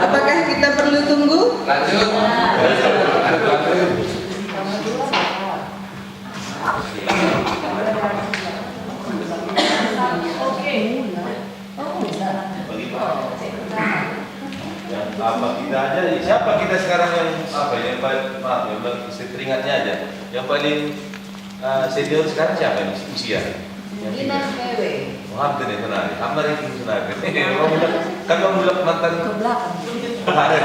Apakah kita perlu tunggu? Lanjut. Apa kita aja, siapa kita sekarang yang apa yang paling, maaf ya, seteringatnya aja, yang paling senior sekarang siapa ini usia? Ina Pewe. Maaf deh kenal, kamar itu kenal. Kan kamu bilang mantan Ke belakang. ada.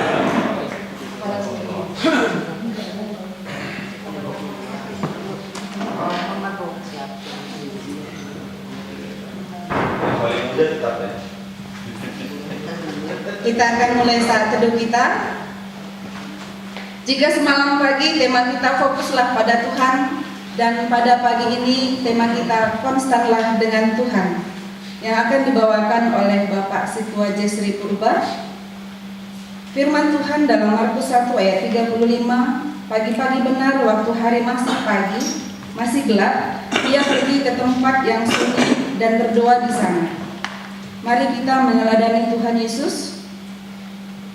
Yang paling muda tetap ya. Kita akan mulai saat teduh kita. Jika semalam pagi tema kita fokuslah pada Tuhan, dan pada pagi ini tema kita konstanlah dengan Tuhan, yang akan dibawakan oleh Bapak Situa Jesri Purba. Firman Tuhan dalam Markus 1 ayat 35, pagi-pagi benar waktu hari masih pagi, masih gelap, ia pergi ke tempat yang sunyi dan berdoa di sana. Mari kita meneladani Tuhan Yesus.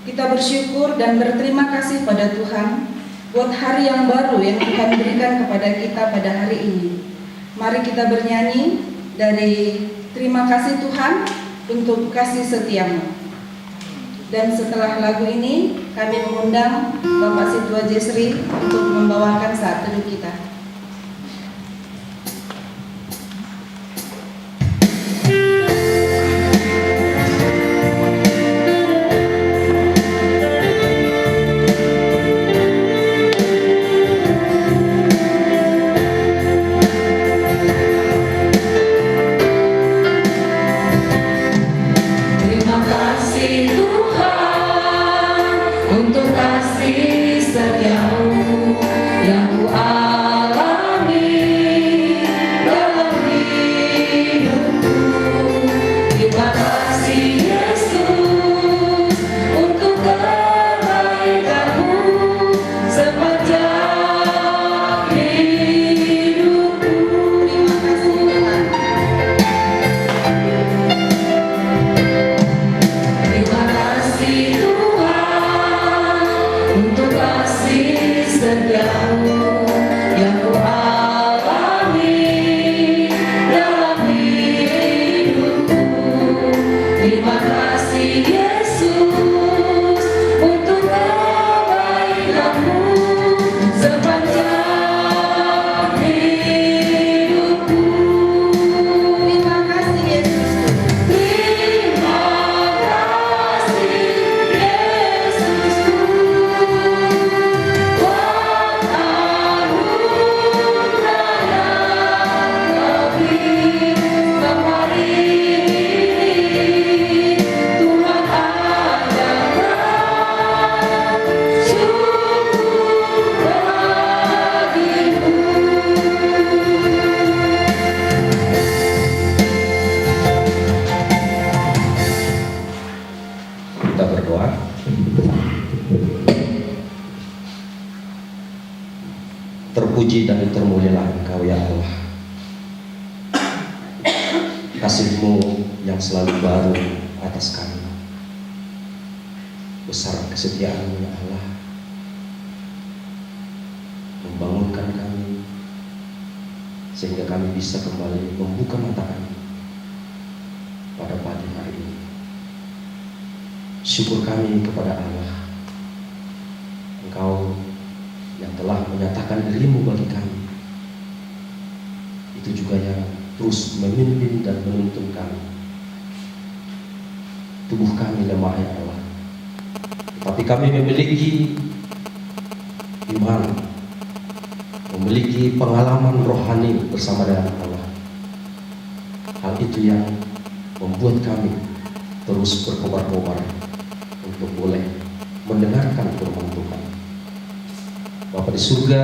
Kita bersyukur dan berterima kasih pada Tuhan buat hari yang baru yang Tuhan berikan kepada kita pada hari ini. Mari kita bernyanyi dari terima kasih Tuhan untuk kasih setiamu. Dan setelah lagu ini kami mengundang Bapak Situa Jesri untuk membawakan saat teduh kita. Untuk kasih setiamu yang ku Terpuji dan termulialah Engkau ya Allah. Kasih-Mu yang selalu baru atas kami. Besar kesetiaan-Mu ya Allah, membangunkan kami sehingga kami bisa kembali membuka mata kami pada pagi hari ini. Syukur kami kepada Allah, Engkau yang telah menyatakan diri-Mu bagi kami. Itu juga yang terus memimpin dan menuntun kami. Tubuh kami lemah ya Allah, tapi kami memiliki iman, memiliki pengalaman rohani bersama dengan Allah. Hal itu yang membuat kami terus berkobar-kobar untuk boleh mendengarkan firman Tuhan. Bapa di surga,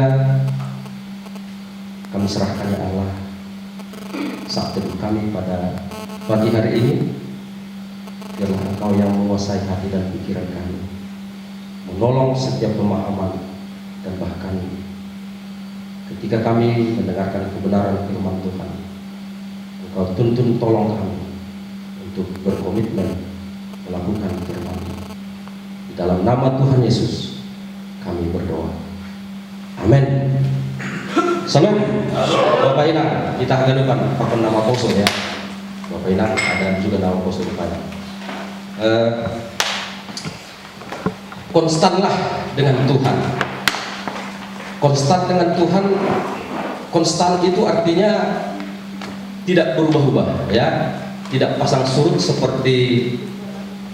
kami serahkan ya Allah saat teduh kami pada pagi hari ini. Biarlah Engkau yang menguasai hati dan pikiran kami, menolong setiap pemahaman, dan bahkan ketika kami mendengarkan kebenaran firman Tuhan, Kau tuntun tolong kami untuk berkomitmen melakukan firman. Di dalam nama Tuhan Yesus kami berdoa. Amin. Salam. Bapak Inang, kita akan depan pakai nama poso ya. Bapak Inang ada juga nama poso depannya. Konstanlah dengan Tuhan. Konstan dengan Tuhan. Konstan itu artinya tidak berubah-ubah ya, tidak pasang surut seperti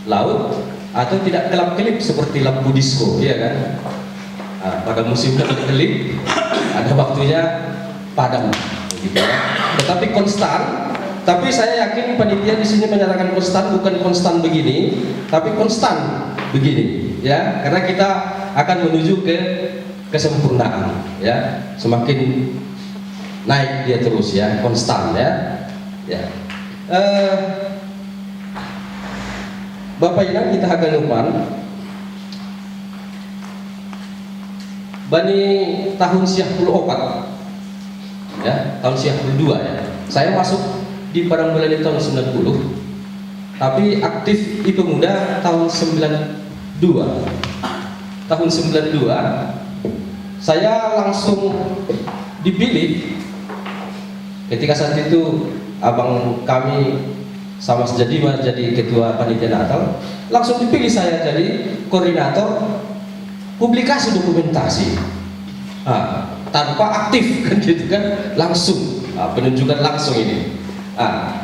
laut atau tidak kelap-kelip seperti lampu disco, ya kan? Nah, pada musim kelip ada waktunya padam, gitu ya. Tetapi konstan. Tapi saya yakin panitia di sini menyatakan konstan bukan konstan begini, tapi konstan begini, ya. Karena kita akan menuju ke kesempurnaan, ya. Semakin naik dia terus ya, konstan ya. Ya. Bapak Inang kita akan depan Bani tahun siah 14 ya, tahun siah 2 ya. Saya masuk di Padang Bulan di tahun 90, tapi aktif di pemuda tahun 92. Tahun 92 saya langsung dipilih. Ketika saat itu abang kami sama Sejadima jadi ketua panitia Natal, langsung dipilih saya jadi koordinator publikasi dokumentasi. Tanpa aktif kan gitu kan, langsung penunjukan langsung ini.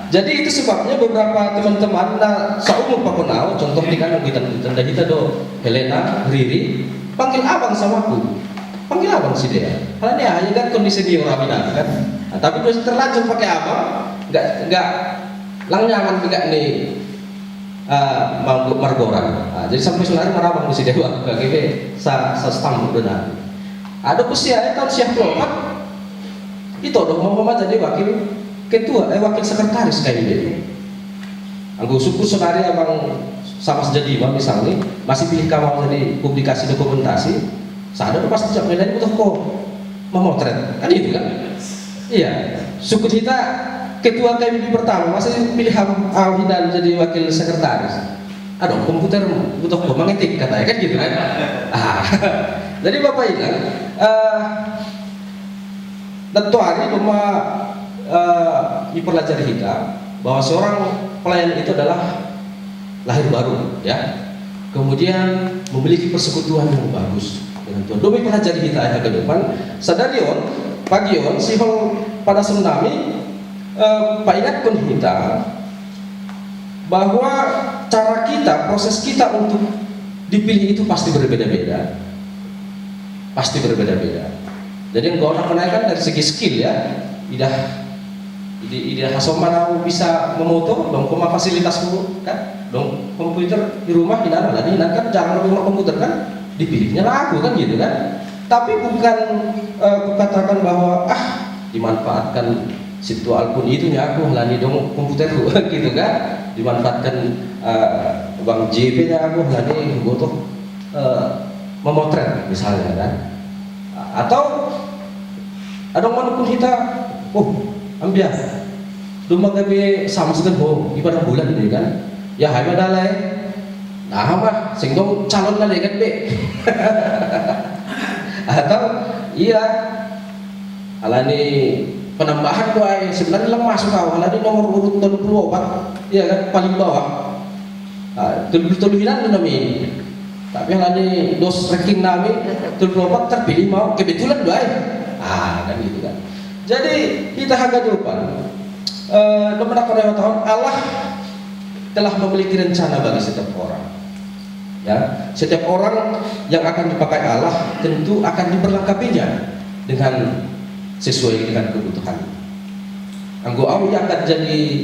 Jadi itu sebabnya beberapa teman-teman seumur Pak Konau, contoh di kanan kita do Helena, Riri, panggil abang sama aku, panggil abang si dia. Karena dia hanya kan kondisi dia orang Minang kan. Tapi terus terlanjur pakai abang, nggak lang nyaman juga nih margoran. Jadi sampai sebenarnya marabang di si dewa, bagi sa stamp benar. Ada usia tahun siap kelompok, itu dong mau jadi wakil ketua, wakil sekretaris kayak gitu. Anggo suku senari abang sama Sejadima misalnya masih pilih kamu jadi publikasi dokumentasi, sadar pasti jawab nilai butuh kok memotret, kan itu kan? Iya, suku kita ketua KMB pertama masih pilih Alhidan jadi wakil sekretaris. Aduh, komputer butuh kok mengetik katanya kan gitu kan? Jadi Bapak Inang, tentu hari dipelajari kita bahwa seorang pelayan itu adalah lahir baru, ya. Kemudian memiliki persekutuan yang bagus dengan Tuhan. Demi pelajari kita ya ke depan. Sadarion, pagion, sihol pada tsunami, Pak ingatkan kita bahwa cara kita, proses kita untuk dipilih itu pasti berbeda-beda, pasti berbeda-beda. Jadi engkau orang menaikkan dari segi skill ya. Idah hasomana bisa memoto, dong koma fasilitasmu kan, dong komputer di rumah di mana lah, kan jarang rumah komputer kan, dipilihnya lah aku kan gitu kan. Tapi bukan kukatakan bahwa dimanfaatkan situ alpun itunya aku lani dong komputerku gitu kan, dimanfaatkan bang JP nya aku lani butuh memotret misalnya kan, atau ada orang pun kita ambil rumah kami sama sekali ibadah bulan ini kan, ya hai madalai nah mah sing dong calon lagi kan be atau iya alani penambahan kuai sebenarnya lemah suka alani nomor urut 24 iya kan paling bawah tuluhinan nami, tapi alani dos ranking nami 24 terpilih mau kebetulan doai kan gitu kan. Jadi kita harga depan beberapa tahun Allah telah memiliki rencana bagi setiap orang. Ya, setiap orang yang akan dipakai Allah tentu akan diperlengkapinya dengan sesuai dengan kebutuhan. Anggo au yang akan jadi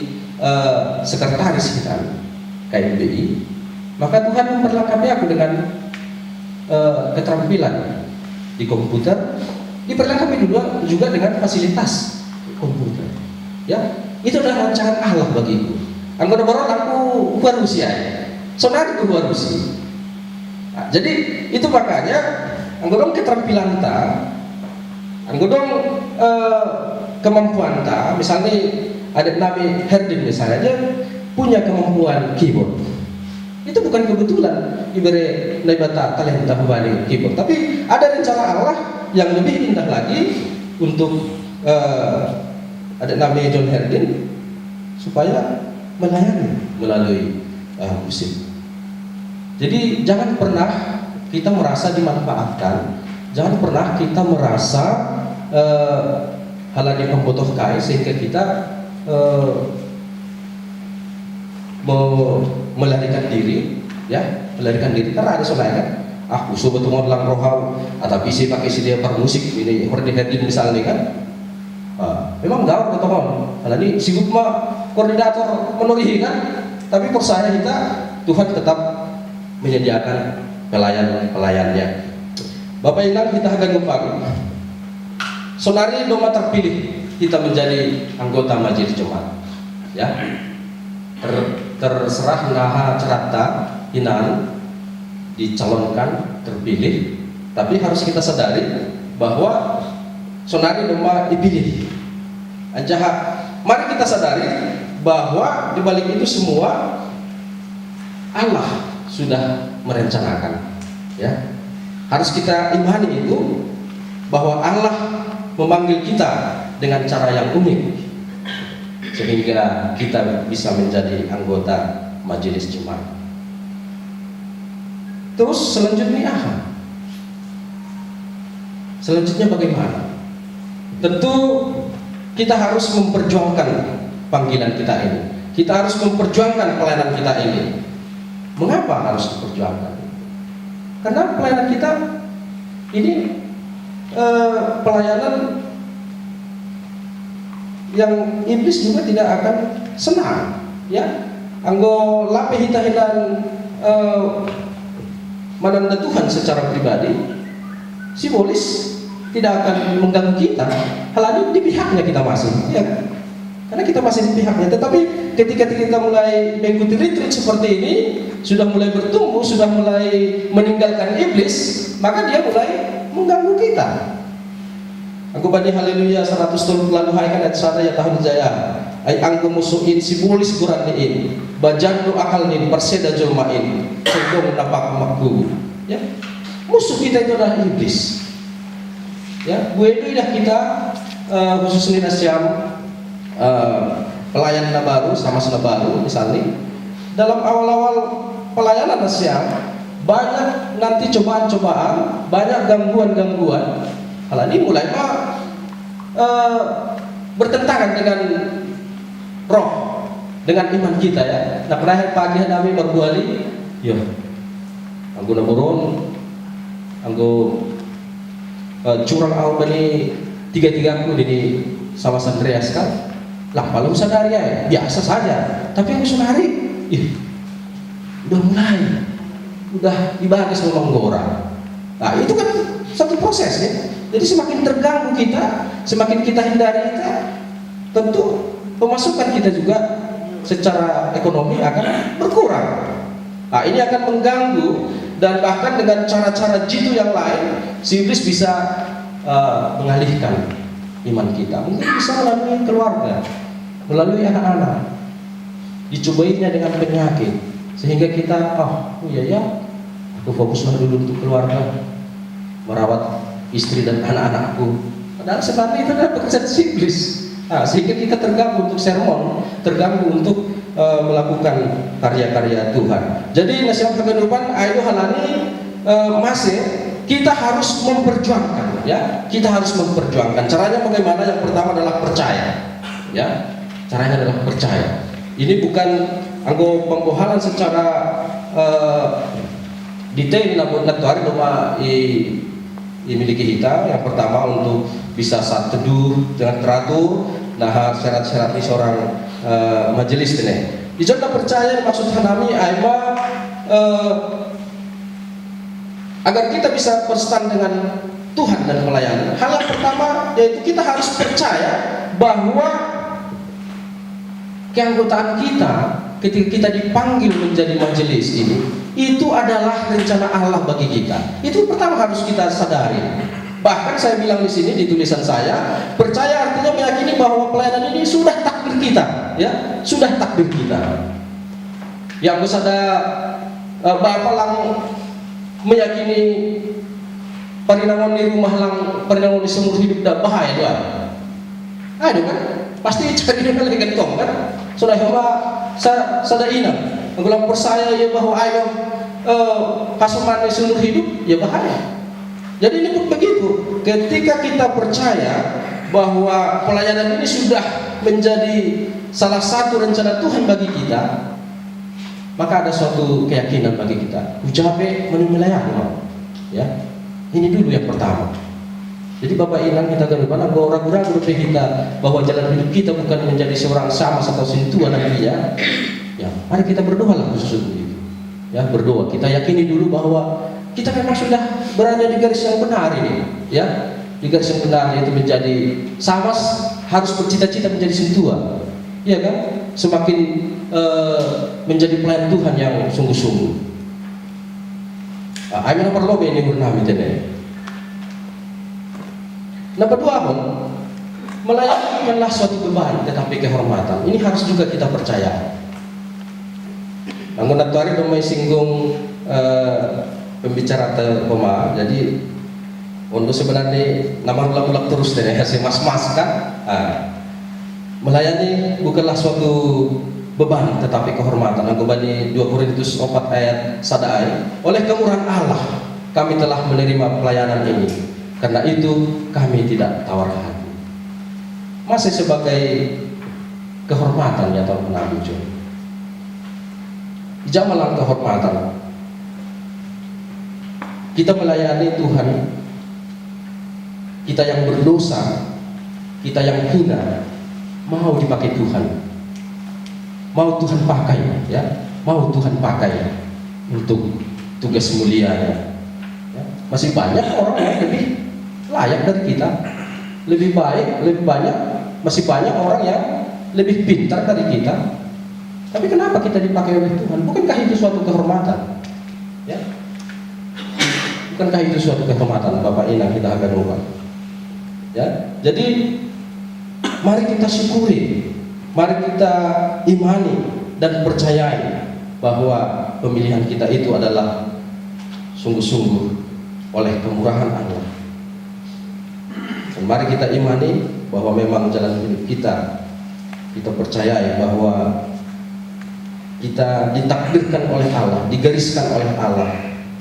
sekretaris kita KMBI, maka Tuhan memperlengkapi aku dengan keterampilan di komputer, diperlengkapi juga dengan fasilitas komputer. Ya, itu adalah rancangan Allah bagiku. Anggota baru aku keluar Rusia, saudara keluar Rusia. Jadi itu makanya anggota keterampilan ta, anggota kemampuan ta, misalnya adik Nabi Herdin misalnya, dia punya kemampuan keyboard. Itu bukan kebetulan diberi nabata talenta kembali keyboard, tapi ada rencana Allah yang lebih indah lagi untuk adik Nabi John Herdin supaya melayani melalui musik. Jadi jangan pernah kita merasa dimanfaatkan, jangan pernah kita merasa hal yang membutuhkan sehingga kita melarikan diri, ya, melarikan diri karena ada soalnya kan. Aku sebetulnya lang rohau atau bisa pakai dia per musik ini Herdin Herdin misalnya kan. Memang gaul atau kon. Kalau ini sibuk mah koordinator menurihi kan, tapi percaya kita Tuhan tetap menyediakan pelayan-pelayannya. Bapak Inang, kita akan ngupang sonari doma terpilih kita menjadi anggota majelis jemaat, ya. Terserah naha cerata inan dicalonkan terpilih, tapi harus kita sadari bahwa sonari doma dipilih. Anjaha, mari kita sadari bahwa di balik itu semua Allah sudah merencanakan, ya. Harus kita imani itu bahwa Allah memanggil kita dengan cara yang unik sehingga kita bisa menjadi anggota majelis jemaat. Terus selanjutnya apa? Selanjutnya bagaimana? Tentu kita harus memperjuangkan panggilan kita ini. Kita harus memperjuangkan pelayanan kita ini. Mengapa harus diperjuangkan? Karena pelayanan kita ini pelayanan yang iblis juga tidak akan senang, ya. Anggo lape hitahilan menanda Tuhan secara pribadi, simbolis tidak akan mengganggu kita. Hal ini di pihaknya kita masih, ya. Karena kita masih di pihaknya. Tetapi ketika kita mulai mengikuti retreat seperti ini, sudah mulai bertumbuh, sudah mulai meninggalkan iblis, maka dia mulai mengganggu kita. Aku bani haleluya 100 tahun lalu hai kan ada ya tahun jaya. Ai anggo musuhin simbolis Quran ini. Bajandu akal nih perseda jolmain. Sedong napak makku. Ya. Musuh kita itu adalah iblis. Ya, buedo dah kita khususnya Asyam pelayan baru sama baru misalnya. Dalam awal-awal pelayanan Asyam banyak nanti cobaan-cobaan, banyak gangguan-gangguan. Hal ini mulai bertentangan dengan roh, dengan iman kita, ya. Nah, pernah pagi kami berbuali, yo, anggo namuron, anggo curang awal bani tiga-tigaku di sama Andreas kan, lah kalau sadari ya, biasa saja. Tapi aku sunari, udah mulai, udah dibahas ngomong orang. Nah, itu kan satu proses, ya. Jadi semakin terganggu kita, semakin kita hindari kita, tentu pemasukan kita juga secara ekonomi akan berkurang. Nah, ini akan mengganggu dan bahkan dengan cara-cara jitu yang lain, si iblis bisa mengalihkan iman kita. Mungkin bisa melalui keluarga, melalui anak-anak, dicobainya dengan penyakit, sehingga kita, aku fokuslah dulu untuk keluarga, merawat istri dan anak-anakku. Padahal sebenarnya itu adalah pekerjaan iblis. Nah, sehingga kita terganggu untuk sermon, terganggu untuk melakukan karya-karya Tuhan. Jadi nasihat kehidupan ayo halani masih kita harus memperjuangkan, ya. Kita harus memperjuangkan. Caranya bagaimana? Yang pertama adalah percaya, ya. Caranya adalah percaya. Ini bukan anggo pembohalan secara detail namun natuari doma dimiliki kita. Yang pertama untuk bisa saat teduh dengan teratur. Nah, syarat-syarat ini seorang majelis ini. Dicontoh percaya maksud kami aima agar kita bisa berstan dengan Tuhan dan melayani. Hal yang pertama yaitu kita harus percaya bahwa keanggotaan kita ketika kita dipanggil menjadi majelis ini itu adalah rencana Allah bagi kita. Itu pertama harus kita sadari. Bahkan saya bilang di sini di tulisan saya, percaya artinya meyakini bahwa pelayanan ini sudah takdir kita, ya, sudah takdir kita. Yang ada Bapak lang meyakini parinangon di rumah lang parinangon di seumur hidup dah bahaya doa. Aduh kan, pasti cari dia lagi gantong kan. Sudah hamba sada inang, mengulang percaya ya bahwa ayo kasuman di seumur hidup ya bahaya. Jadi ini pun begitu. Ketika kita percaya bahwa pelayanan ini sudah menjadi salah satu rencana Tuhan bagi kita, maka ada suatu keyakinan bagi kita. Ucape melayani, ya. Ini dulu yang pertama. Jadi Bapak Inang kita garuban, aku ragu-ragu kita bahwa jalan hidup kita bukan menjadi seorang sama atau sentuhan nantinya. Ya, mari kita berdoa lah khusus itu. Ya, berdoa. Kita yakini dulu bahwa kita memang sudah berada di garis yang benar ini, ya. Di garis yang benar yaitu menjadi sama, harus bercita-cita menjadi sentuhan. Ya kan? Semakin menjadi pelayan Tuhan yang sungguh-sungguh. Amin perlu ini bernama ini. Nomor dua, melayani bukanlah suatu beban tetapi kehormatan. Ini harus juga kita percaya. Namun hari domai singgung pembicara terpema. Jadi untuk sebenarnya nama ulak-ulak terus deh si mas-mas kan. Melayani bukanlah suatu beban tetapi kehormatan. Aku bani 2 Korintus 4 ayat 1. Oleh kemurahan Allah kami telah menerima pelayanan ini. Karena itu kami tidak tawar hati. Masih sebagai kehormatan ya Tuhan Nabi Jo. Jamalah kehormatan. Kita melayani Tuhan. Kita yang berdosa, kita yang hina, mau dipakai Tuhan. Mau Tuhan pakai, ya. Mau Tuhan pakai untuk tugas mulianya. Ya. Masih banyak orang yang lebih layak dari kita, lebih baik, lebih banyak, masih banyak orang yang lebih pintar dari kita. Tapi kenapa kita dipakai oleh Tuhan? Bukankah itu suatu kehormatan? Ya? Bukankah itu suatu kehormatan? Bapak Inang kita akan lupa. Ya, jadi mari kita syukuri, mari kita imani dan percayai bahwa pemilihan kita itu adalah sungguh-sungguh oleh kemurahan Allah. Dan mari kita imani bahwa memang jalan hidup kita percayai bahwa kita ditakdirkan oleh Allah, digariskan oleh Allah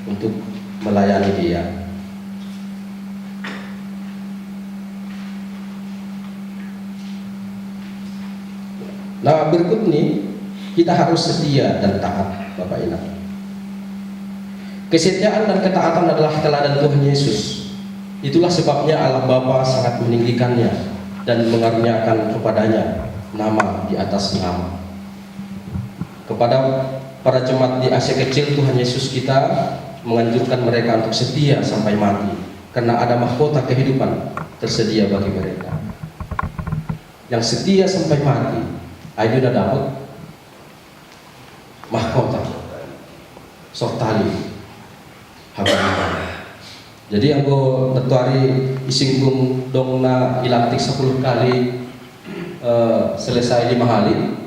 untuk melayani Dia. Nah, berikut ini kita harus setia dan taat, Bapak Inang. Kesetiaan dan ketaatan adalah teladan Tuhan Yesus. Itulah sebabnya Allah Bapa sangat meninggikannya dan mengaruniakan kepadanya nama di atas nama. Kepada para jemaat di Asia Kecil, Tuhan Yesus kita menganjurkan mereka untuk setia sampai mati, karena ada mahkota kehidupan tersedia bagi mereka. Yang setia sampai mati, itu sudah dapat mahkota sortali habang. Jadi aku netuari isinggung dongna ilantik 10 kali selesai 5 hari.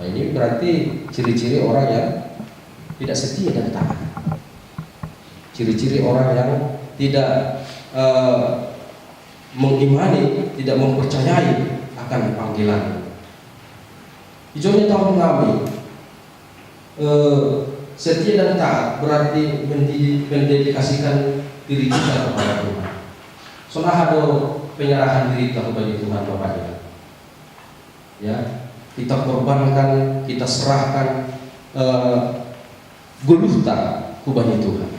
Nah, ini berarti ciri-ciri orang yang tidak setia dan taat. Ciri-ciri orang yang tidak mengimani, tidak mempercayai akan panggilan. Hijaunya tahun kami setia dan taat berarti mendedikasikan diri kita kepada Tuhan. Soalnya ada penyerahan diri kita kepada Tuhan Bapaknya. Ya, kita korbankan, kita serahkan guluhta kepada Tuhan.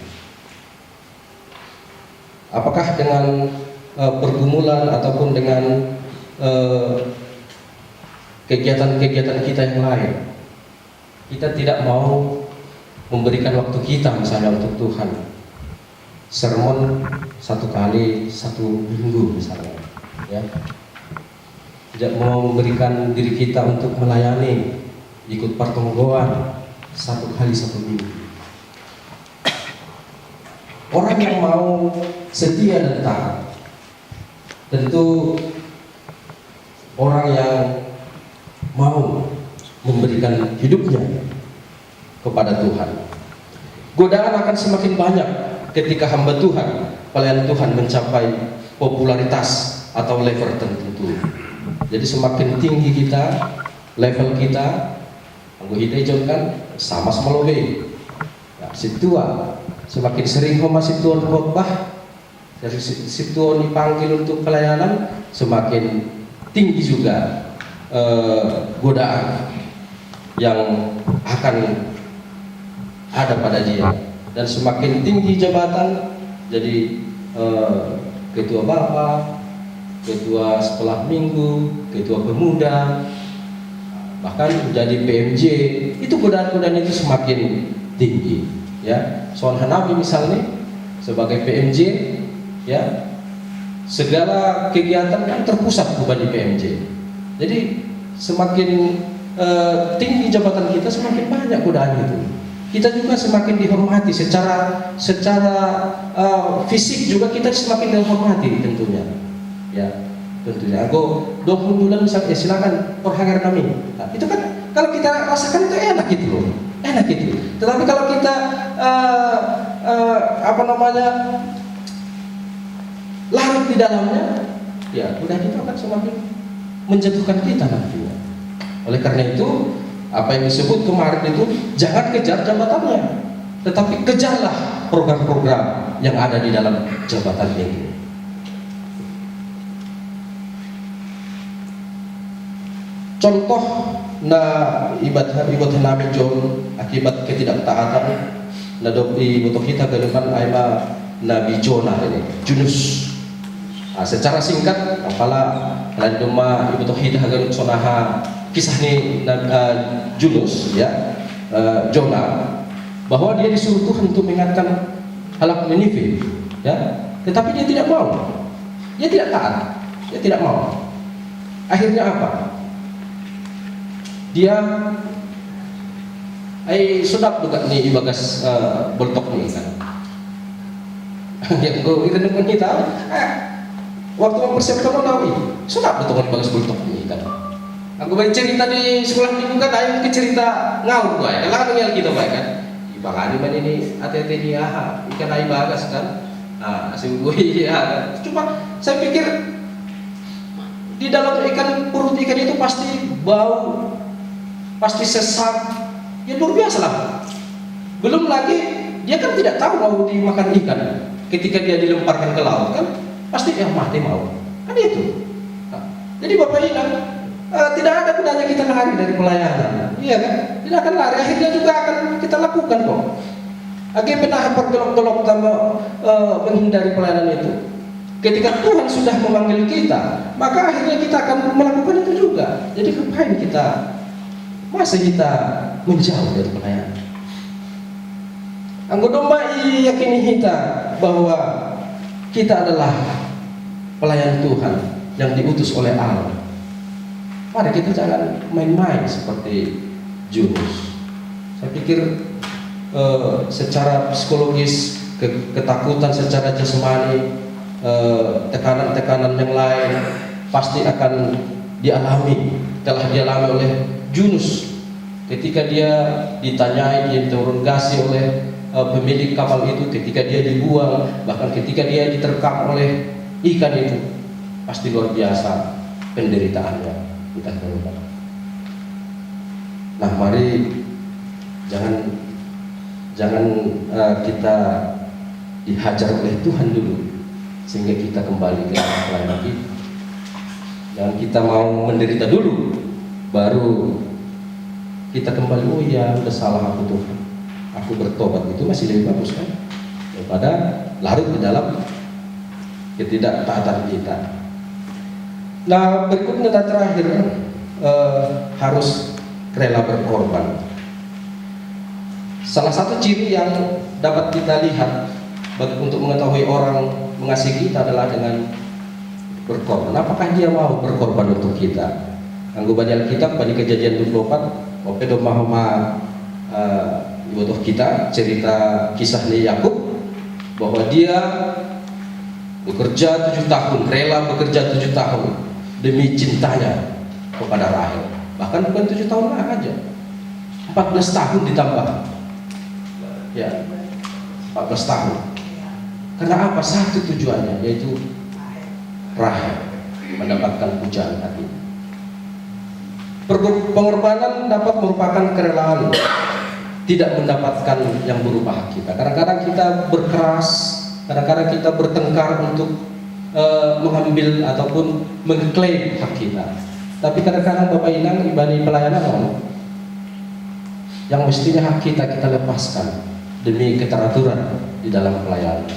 Apakah dengan pergumulan ataupun dengan kegiatan-kegiatan kita yang lain, kita tidak mau memberikan waktu kita misalnya untuk Tuhan, sermon 1 kali 1 minggu misalnya, ya. Tidak mau memberikan diri kita untuk melayani, ikut pertonggoan 1 kali 1 minggu. Orang yang mau setia dan taat tentu orang yang mau memberikan hidupnya kepada Tuhan. Godaan akan semakin banyak ketika hamba Tuhan, pelayan Tuhan mencapai popularitas atau level tertentu. Jadi semakin tinggi kita, level kita, anggota hijau kan sama lobe. Nah, situa semakin sering masih tuan khotbah, dari situa dipanggil untuk pelayanan, semakin tinggi juga godaan yang akan ada pada dia, dan semakin tinggi jabatan jadi ketua bapak, ketua sekolah minggu, ketua pemuda, bahkan menjadi PMJ, itu godaan-godaan itu semakin tinggi, ya. Soal Hanabi misalnya sebagai PMJ, ya, segala kegiatan kan terpusat kepada PMJ. Jadi semakin tinggi jabatan kita, semakin banyak godaan itu. Kita juga semakin dihormati secara fisik juga, kita semakin dihormati tentunya, ya, tentunya. Aku 20 bulan misalnya, silakan perhagar kami. Nah, itu kan kalau kita rasakan itu enak gitu loh, enak gitu. Tetapi kalau kita larut di dalamnya, ya udah, kita akan semakin menjatuhkan kita nantinya. Oleh karena itu, apa yang disebut kemarin itu, jangan kejar jabatannya, tetapi kejarlah program-program yang ada di dalam jabatan itu. Contoh ibadah Nabi John akibat ketidaktaatan ibadah kita ke depan aima Nabi Jonah ini Junus. Secara singkat, apalah lain doma ibadah hidah galut sonaha kisah ini Junus, ya, Jonah, bahwa dia disuruh Tuhan untuk mengingatkan halak Ninive, ya, tetapi dia tidak mau, dia tidak taat, dia tidak mau. Akhirnya apa? Dia sedap juga nih ibagas boltok nih kan. Yang gue itu kita waktu mempersiapkan Nawi, sedap betul ibagas boltok nih kan. Aku baca cerita di sekolah minggu kan, ayo ke cerita ngawur gue, kan lah ngel kita baik kan. Ibangani man ini hati-hati nih ikan air bagas kan. Asyik gue ya. Cuma saya pikir di dalam perut ikan itu pasti bau, pasti sesak, ya luar biasa lah. Belum lagi dia kan tidak tahu mau dimakan ikan. Ketika dia dilemparkan ke laut kan pasti mati mau. Kan itu. Jadi Bapak ingat, tidak ada gunanya kita lari dari pelayanan, iya kan? Tidak akan lari, akhirnya juga akan kita lakukan kok. Agar pernah bergelok-gelok sama menghindari pelayanan itu. Ketika Tuhan sudah memanggil kita, maka akhirnya kita akan melakukan itu juga. Jadi ngapain kita, masa kita menjauh dari pelayanan? Anggota domba yakini kita bahwa kita adalah pelayan Tuhan yang diutus oleh Allah. Mari kita jangan main-main seperti Junus. Saya pikir secara psikologis, ketakutan secara jasmani, tekanan-tekanan yang lain pasti akan dialami, telah dialami oleh Junus ketika dia ditanyai, dia diinterogasi oleh pemilik kapal itu, ketika dia dibuang, bahkan ketika dia diterkam oleh ikan itu, pasti luar biasa penderitaannya. Nah, mari jangan kita dihajar oleh Tuhan dulu sehingga kita kembali ke pelayanan kita. Jangan kita mau menderita dulu baru kita kembali. Oh ya, udah salah aku Tuhan, aku bertobat. Itu masih lebih bagus kan daripada larut di dalam ketidaktaatan kita. Nah, berikutnya dan terakhir, harus rela berkorban. Salah satu ciri yang dapat kita lihat untuk mengetahui orang mengasihi kita adalah dengan berkorban. Apakah dia mau berkorban untuk kita? Anggo baca Alkitab pada Kejadian 24, oke do mahoma ibadah kita, cerita kisah Yakub bahwa dia bekerja 7 tahun, rela bekerja 7 tahun demi cintanya kepada Rahel. Bahkan bukan 7 tahun aja, 14 tahun ditambah. Ya, 14 tahun. Karena apa? Satu tujuannya, yaitu Rahel mendapatkan pujaan hati. Pengorbanan dapat merupakan kerelaan, tidak mendapatkan yang berupa hak kita. Kadang-kadang kita berkeras, kadang-kadang kita bertengkar untuk mengambil ataupun mengklaim hak kita. Tapi kadang-kadang Bapak Inang ibadah pelayanan yang mestinya hak kita lepaskan demi keteraturan di dalam pelayanan.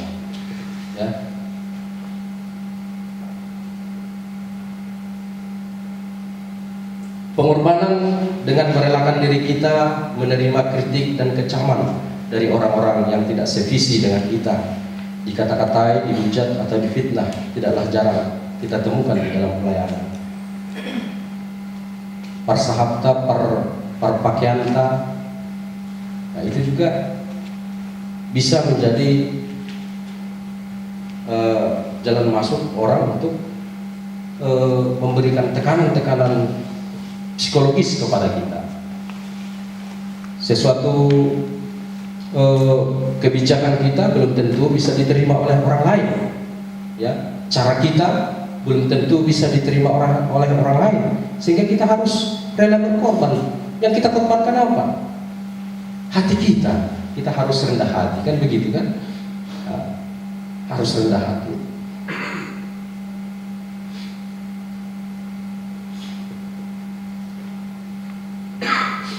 Ya. Pengorbanan dengan merelakan diri kita menerima kritik dan kecaman dari orang-orang yang tidak sevisi dengan kita, dikata-katai, dihujat atau difitnah, tidaklah jarang kita temukan di dalam pelayanan. Parsahabta, parpakyanta, nah itu juga bisa menjadi jalan masuk orang untuk memberikan tekanan-tekanan psikologis kepada kita. Sesuatu kebijakan kita belum tentu bisa diterima oleh orang lain. Ya, cara kita belum tentu bisa diterima oleh orang lain, sehingga kita harus rela berkorban. Yang kita korbankan apa? Hati kita. Kita harus rendah hati, kan begitu kan? Nah, harus rendah hati.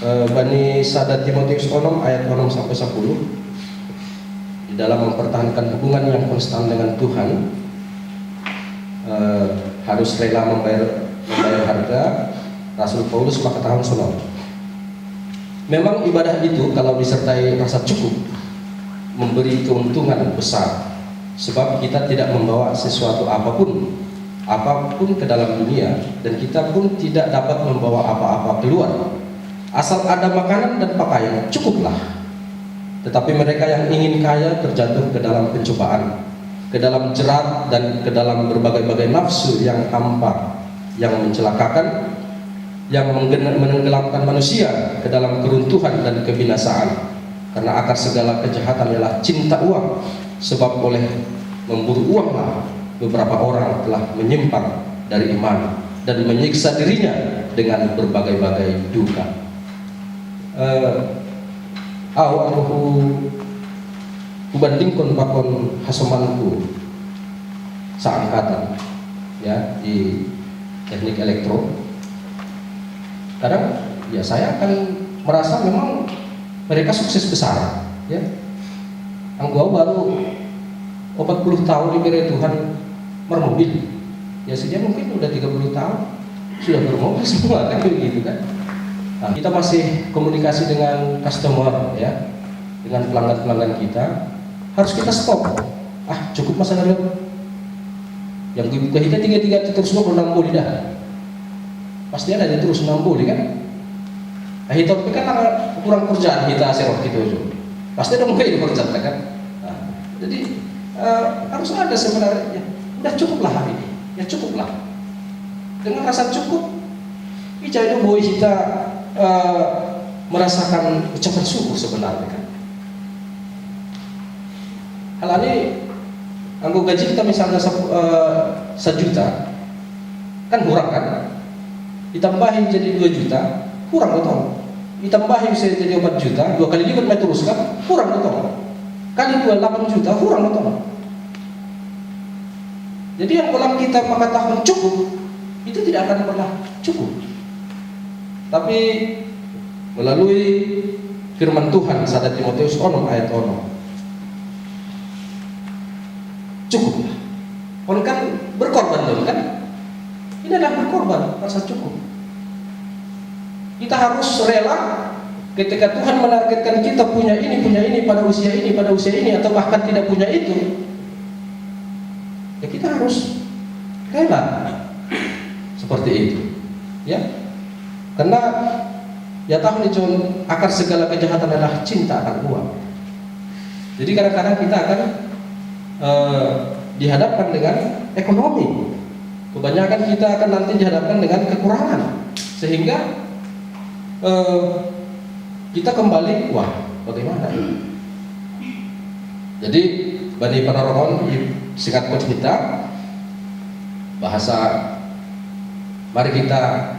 Bani Sadat Timotius 6 ayat 6 sampai 10, di dalam mempertahankan hubungan yang konstan dengan Tuhan, harus rela membayar harga. Rasul Paulus maka tahun sono. Memang ibadah itu kalau disertai rasa cukup memberi keuntungan besar, sebab kita tidak membawa sesuatu apapun ke dalam dunia, dan kita pun tidak dapat membawa apa-apa keluar. Asal ada makanan dan pakaian, cukuplah. Tetapi mereka yang ingin kaya terjatuh ke dalam pencobaan, ke dalam jerat, dan ke dalam berbagai-bagai nafsu yang hampa, yang mencelakakan, yang menenggelamkan manusia ke dalam keruntuhan dan kebinasaan. Karena akar segala kejahatan ialah cinta uang, sebab oleh memburu uanglah beberapa orang telah menyimpang dari iman dan menyiksa dirinya dengan berbagai-bagai duka. Aku kubandingkan pakon hasomanku seangkatan ya di teknik elektro. Kadang ya saya akan merasa memang mereka sukses besar ya. Angguau baru 40 tahun diberi Tuhan bermobil. Ya sejak mungkin udah 30 tahun sudah bermobil semua kan begitu kan. Nah, kita masih komunikasi dengan customer ya, dengan pelanggan-pelanggan kita, harus kita stop. Cukup masa lalu. Yang kita tiga terus ngobrol boleh dah. Pasti ada yang terus boleh kan? Tapi kan kurang kerjaan kita serok gitu aja. Pasti ada mungkin kerjaan kan? Nah, jadi harus ada sebenarnya. Udah cukuplah hari ini. Ya cukuplah. Dengan rasa cukup, bicara boy kita merasakan ucapan syukur sebenarnya kan. Hal ini anggo gaji kita misalnya 1 juta kan kurang kan, ditambahin jadi 2 juta kurang atau ditambahin saya jadi 4 juta 2 kali lipat terus kan kurang atau kali 2 8 juta kurang atau. Jadi yang ulang kita mengatakan cukup itu tidak akan pernah cukup. Tapi melalui firman Tuhan Sadat Timotius 6 ayat 6, cukuplah. Orang kan berkorban dong kan? Ini adalah berkorban, rasa cukup. Kita harus rela ketika Tuhan menargetkan kita punya ini pada usia ini atau bahkan tidak punya itu. Ya kita harus rela seperti itu. Ya. Karena ya tahu nih akar segala kejahatan adalah cinta akan uang. Jadi kadang-kadang kita akan dihadapkan dengan ekonomi. Kebanyakan kita akan nanti dihadapkan dengan kekurangan, sehingga kita kembali, wah bagaimana ini? Jadi Bani Panorogon singkat coach kita bahasa, mari kita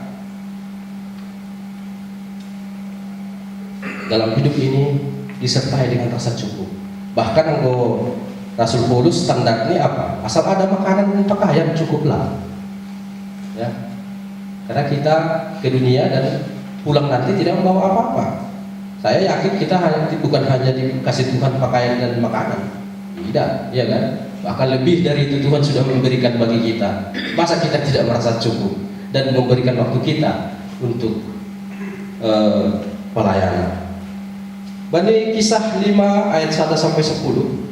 dalam hidup ini disertai dengan rasa cukup. Bahkan engkau Rasul Paulus standarnya apa? Asal ada makanan dan pakaian cukuplah. Ya. Karena kita ke dunia dan pulang nanti tidak membawa apa-apa. Saya yakin kita bukan hanya dikasih Tuhan pakaian dan makanan. Tidak, ya kan? Bahkan lebih dari itu Tuhan sudah memberikan bagi kita. Masa kita tidak merasa cukup dan memberikan waktu kita untuk pelayanan. Bani Kisah 5 ayat 1 sampai 10.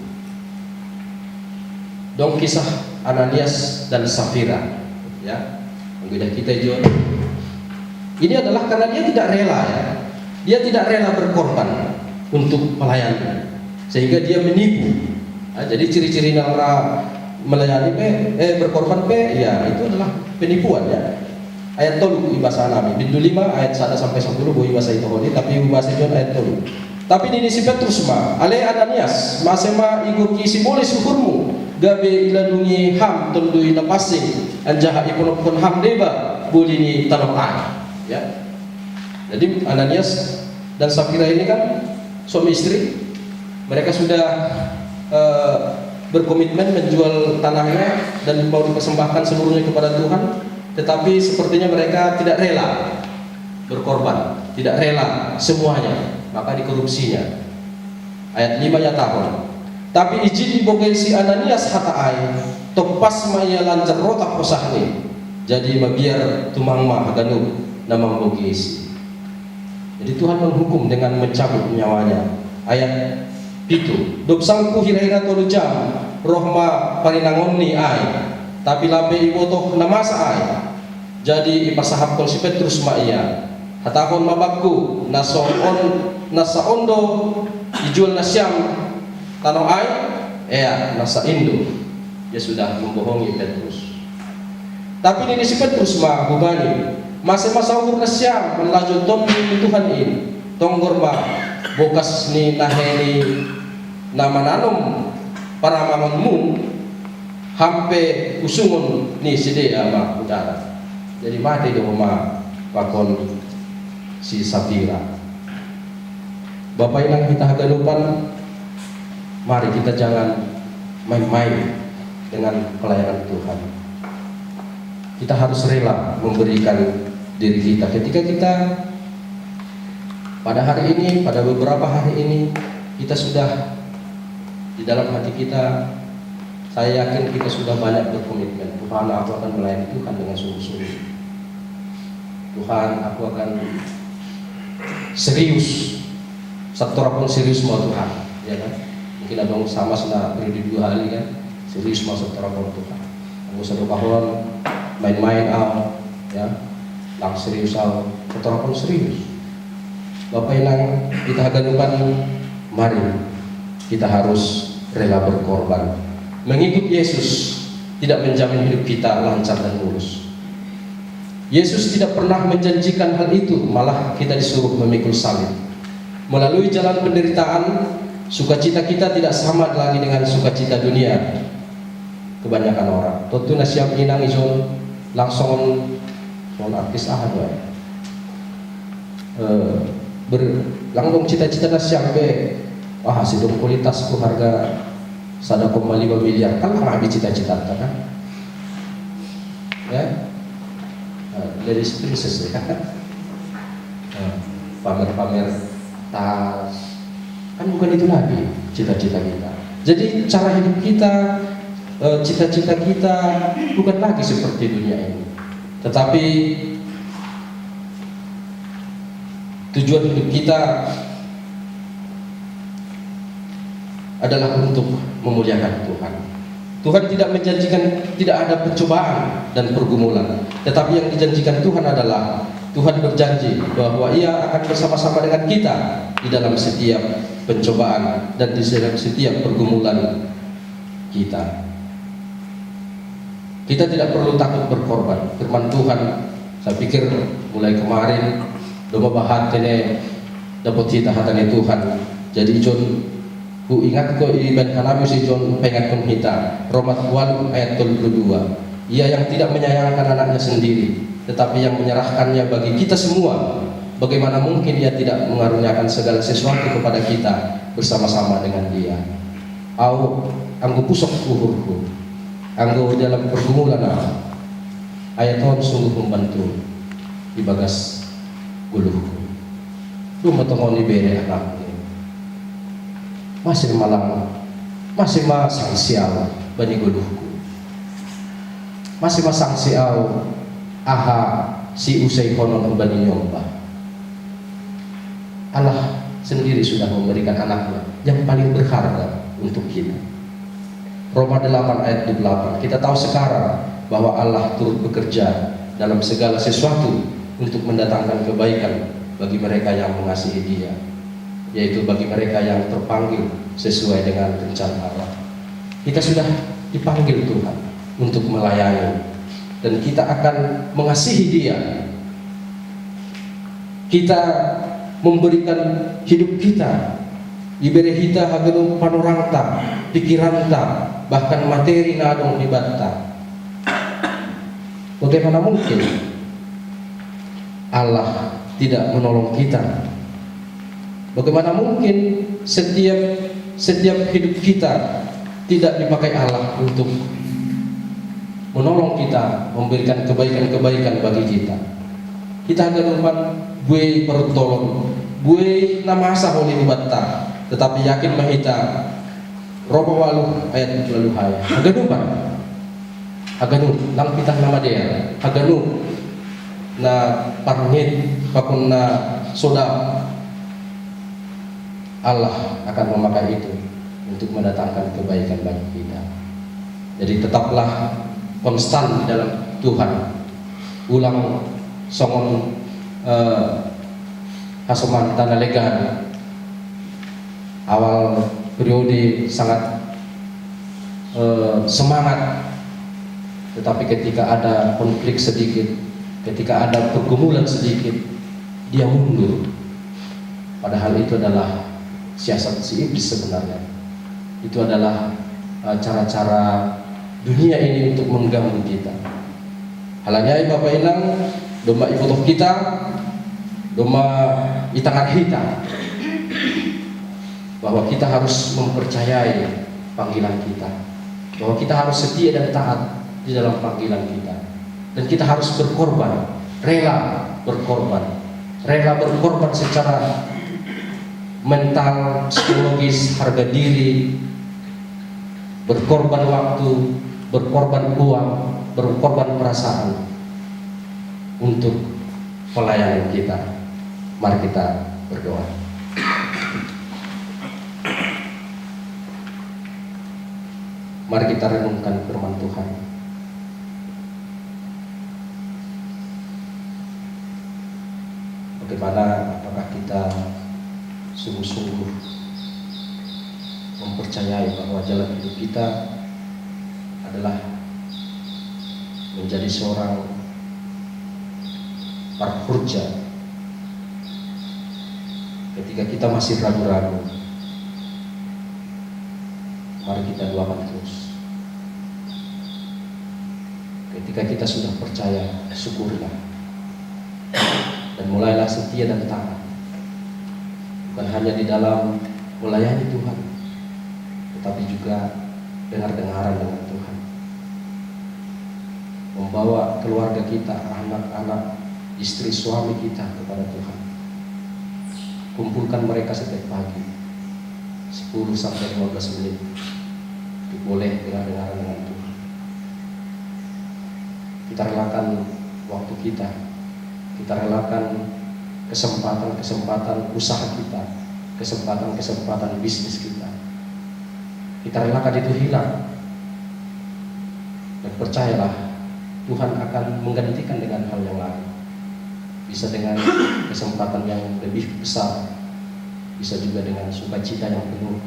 Dong kisah Ananias dan Safira, ya. Menggoda kita John. Ini adalah karena dia tidak rela, ya. Dia tidak rela berkorban untuk pelayanan, sehingga dia menipu. Nah, jadi ciri-ciri orang melayani berkorban ya itu adalah penipuan, ya. Ayat 3 bahasa Nabi. Bindu 5 ayat 1 sampai 10 boleh bahasa itu tapi bahasa John ayat 3. Tapi ini si Petrus ale Ananias masema igu kisi boleh syukurmu gabe iladungi ham tundui na pasing anjaha ipunopun ham deba boleh ni tanam air, ya. Jadi Ananias dan Safira ini kan suami istri, mereka sudah berkomitmen menjual tanahnya dan mau dipersembahkan seluruhnya kepada Tuhan, tetapi sepertinya mereka tidak rela berkorban, tidak rela semuanya, maka dikorupsinya. Ayat 5 ya tahun. Tapi izin dibogen si Ananias hatai topas maya lancar rotak posahni. Jadi mabiar tumang mah ganu namang bogisi. Jadi Tuhan menghukum dengan mencabut nyawanya. Ayat 7. Dop sangku hira-hira tolu jam rohma parinangon ni ai. Tapi labe ibotoh namasa ai. Jadi ipasahap kol si Petrus ma iya. Hatahon mabakku nasa ondo dijual nasyam tanah air, nasa Indo. Dia sudah membohongi Petrus. Tapi ini si Petrus mah hubani masa-masa umur nasyam melaju tom ni Tuhan ini tonggor mah bokas ni naheni nama nanum para mamanmu hampe usungun ni side ama udara. Jadi mati do mah pakon si Safira. Bapak yang kita hagalupan, mari kita jangan main-main dengan pelayanan Tuhan. Kita harus rela memberikan diri kita. Ketika kita pada hari ini, pada beberapa hari ini, kita sudah di dalam hati kita, saya yakin kita sudah banyak berkomitmen. Tuhan, aku akan melayani Tuhan dengan sungguh-sungguh. Tuhan, aku akan serius, sektor pun serius mau Tuhan, ya kan? Mungkin abang sama sudah periode 2 hari kan, serius mau sektor pun Tuhan. Aku sudah bahwa main-main ya, lang serius sektor pun serius. Bapak yang kita hadapan, mari kita harus rela berkorban. Mengikut Yesus tidak menjamin hidup kita lancar dan mulus. Yesus tidak pernah menjanjikan hal itu, malah kita disuruh memikul salib. Melalui jalan penderitaan, sukacita kita tidak sama lagi dengan sukacita dunia. Kebanyakan orang, tentu nasiam inang izon langsung artis ya. Berlanggong cita-cita nasiam be, hasil kualitasku harga 1,5 miliar, kan lama cita-cita kan? Ya. Dari princess ya, pamer-pamer tas, kan bukan itu lagi cita-cita kita. Jadi cara hidup kita, cita-cita kita bukan lagi seperti dunia ini, tetapi tujuan hidup kita adalah untuk memuliakan Tuhan. Tuhan tidak menjanjikan tidak ada pencobaan dan pergumulan, tetapi yang dijanjikan Tuhan adalah Tuhan berjanji bahwa Ia akan bersama-sama dengan kita di dalam setiap pencobaan dan di dalam setiap pergumulan kita. Kita tidak perlu takut berkorban. Firman Tuhan, saya pikir mulai kemarin Doma bahat ini dapat cita hatani Tuhan. Jadi John ku ingat ko iban kanabi si John pengat kon hita Roma 8 ayat 22. Ia yang tidak menyayangkan anaknya sendiri, tetapi yang menyerahkannya bagi kita semua. Bagaimana mungkin Dia tidak mengaruniakan segala sesuatu kepada kita bersama-sama dengan Dia? Au anggo pusok kuhurku, anggo dalam pergumulan ayat Tuhan sungguh membantu di bagas guluhku. Lu matongoni bere anaknya. Masih malang, masih masang sial bani guluhku. Masih masang sial aha si usai konon bani nyomba. Allah sendiri sudah memberikan anaknya yang paling berharga untuk kita. Roma 8 ayat 28. Kita tahu sekarang bahwa Allah turut bekerja dalam segala sesuatu untuk mendatangkan kebaikan bagi mereka yang mengasihi Dia, yaitu bagi mereka yang terpanggil sesuai dengan rencana Allah. Kita sudah dipanggil Tuhan untuk melayani, dan kita akan mengasihi Dia. Kita memberikan hidup kita, diberi kita hagenu panoranta, pikiranta, bahkan materi nadong hibatta. Bagaimana mungkin Allah tidak menolong kita? Bagaimana mungkin setiap hidup kita tidak dipakai Allah untuk menolong kita, memberikan kebaikan-kebaikan bagi kita? Kita akan lupa gue pertolong, gue namasa oleh batta, tetapi yakin mahita Roma 8 ayat 22. Aganu nang pitah nama dia, aganu na parngit pakun na soda. Allah akan memakai itu untuk mendatangkan kebaikan bagi kita. Jadi tetaplah konstan dalam Tuhan. Ulang songon Hasoman Tanah Legan awal periode sangat semangat, tetapi ketika ada konflik sedikit, ketika ada pergumulan sedikit, dia mundur. Padahal itu adalah siasat si iblis sebenarnya. Itu adalah cara-cara dunia ini untuk mengganggu kita. Halanya Bapak Inang, domba ibu kita, domba itangan kita, bahwa kita harus mempercayai panggilan kita, bahwa kita harus setia dan taat di dalam panggilan kita, dan kita harus berkorban, rela berkorban secara mental, psikologis, harga diri, berkorban waktu, berkorban uang, berkorban perasaan untuk pelayanan kita. Mari kita berdoa. Mari kita renungkan firman Tuhan. Bagaimana, apakah kita sungguh-sungguh mempercayai bahwa jalan hidup kita adalah menjadi seorang parkurja. Ketika kita masih ragu-ragu, mari kita doakan terus. Ketika kita sudah percaya, syukurlah dan mulailah setia dan taat, bukan hanya di dalam melayani Tuhan, tetapi juga dengar-dengaran dengan Tuhan, membawa keluarga kita, anak-anak, istri, suami kita kepada Tuhan. Kumpulkan mereka setiap pagi 10 sampai 15 menit, boleh dengar-dengaran dengan Tuhan. Kita relakan waktu kita relakan kesempatan usaha kita, kesempatan bisnis kita. Kita relakan itu hilang, dan percayalah Tuhan akan menggantikan dengan hal yang lain. Bisa dengan kesempatan yang lebih besar, bisa juga dengan sukacita yang penuh,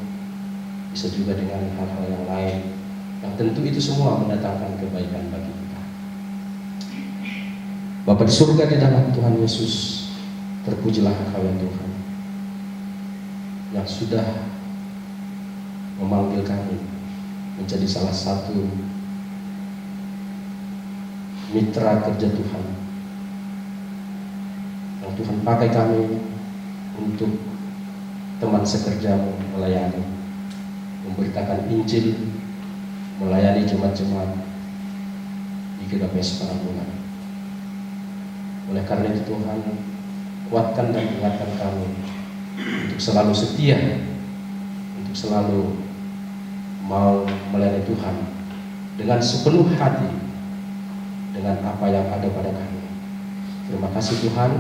bisa juga dengan hal-hal yang lain, yang tentu itu semua mendatangkan kebaikan bagi kita. Bapa di surga, di dalam Tuhan Yesus, Terpujilah Engkau ya Tuhan, yang sudah memanggil kami menjadi salah satu mitra kerja Tuhan, yang Tuhan pakai kami untuk teman sekerjamu melayani, memberitakan Injil, melayani jemaat-jemaat di GKPS Parambunan. Oleh karena itu Tuhan, kuatkan dan ingatkan kami untuk selalu setia, untuk selalu mau melayani Tuhan dengan sepenuh hati, dengan apa yang ada pada kami. Terima kasih Tuhan,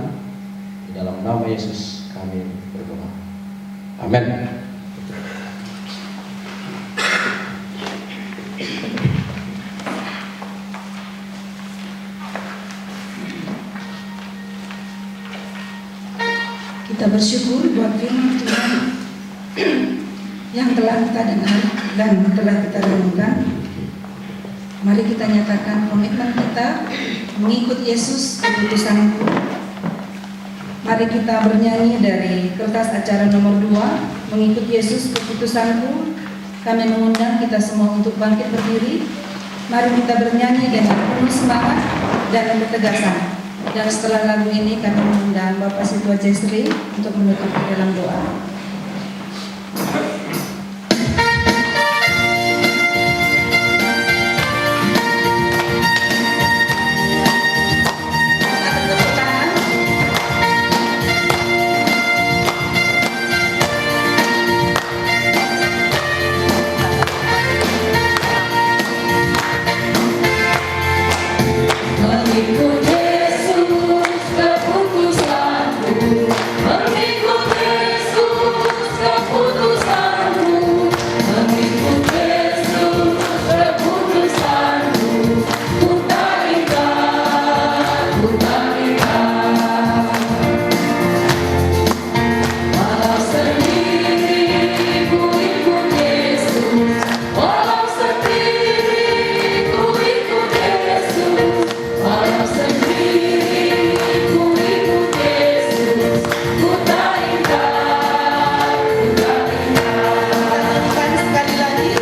di dalam nama Yesus kami berdoa. Amin. Kita bersyukur buat firman Tuhan yang telah kita dengar dan telah kita renungkan. Mari kita nyatakan komitmen kita mengikut Yesus keputusanku. Mari kita bernyanyi dari kertas acara nomor 2, mengikut Yesus keputusanku. Kami mengundang kita semua untuk bangkit berdiri. Mari kita bernyanyi dengan penuh semangat dan ketegasan. Dan setelah lagu ini kami mengundang Bapak Situa Jesri untuk menutup dalam doa. Mengikut Yesus keputusanku, mengikut Yesus keputusanku, mengikut Yesus keputusanku, ku tak ingkar, ku tak ingkar. Walau sendiri ku ikut Yesus, walau sendiri ku ikut Yesus. Walau sendiri ku ikut Yesus, ku tak ingkar, ku tak ingkar. Lakukan sekali lagi.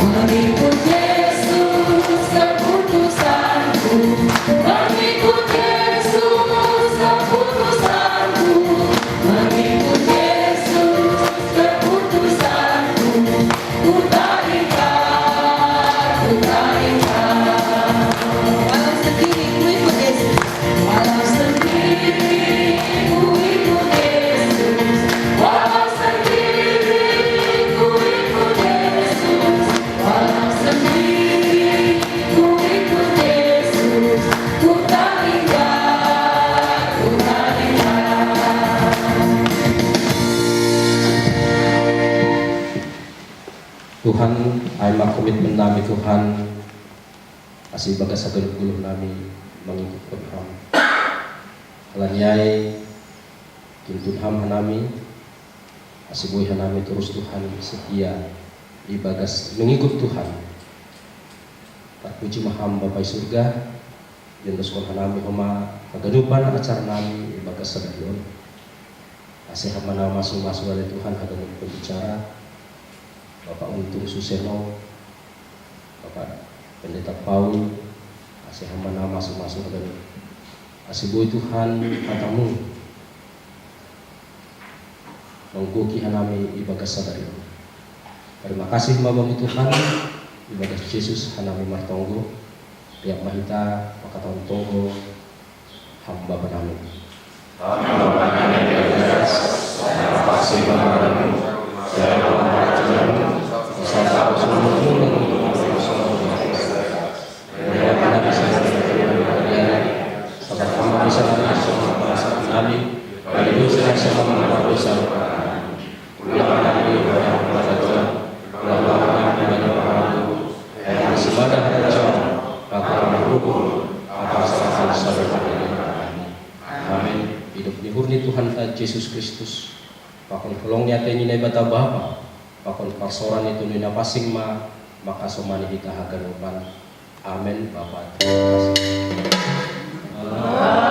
Mengikut Yesus keputusanku, mengikut Yesus keputusanku, mengikut Yesus keputusanku, ku tak ingkar, ku tak ingkar. Walau sendiri ku ikut Yesus. Walau sendiri ku ikut Yesus, walau sendiri ku ikut Yesus, walau sendiri ku ikut Yesus, ku tak ingkar, ku tak ingkar. Tuhan, aima komitmen nami Tuhan, asih bagas sagar guluh nami mengikut Tuhan. Kalanyai kintun ham hanami, asih boy hanami terus Tuhan setia di bagas mengikut Tuhan. Terpuji maham Bapak surga, yang bersekolah hanami homa kagadupan acara nami di bagas sadarion. Asih hamana masing-masing oleh Tuhan hadapan pembicara. Bapak Untung Suseno, Bapak Pendeta Paul, asih hamana masing-masing hadapan. Asih boy Tuhan katamu mengguki hanami ibagas sadarion. Terima kasih Bapak Tuhan, ibagas Yesus hanami martonggo, tiap mahita pakatan tonggo hamba benami. Terima kasih Bapak. Amin. Hidup di hurni Tuhan Yesus Kristus. Pakon kolongnya teni nai bata Bapa. pakon parsoran itu nina pasing maka somani kita hagan upan. Amin Bapak. Terima kasih.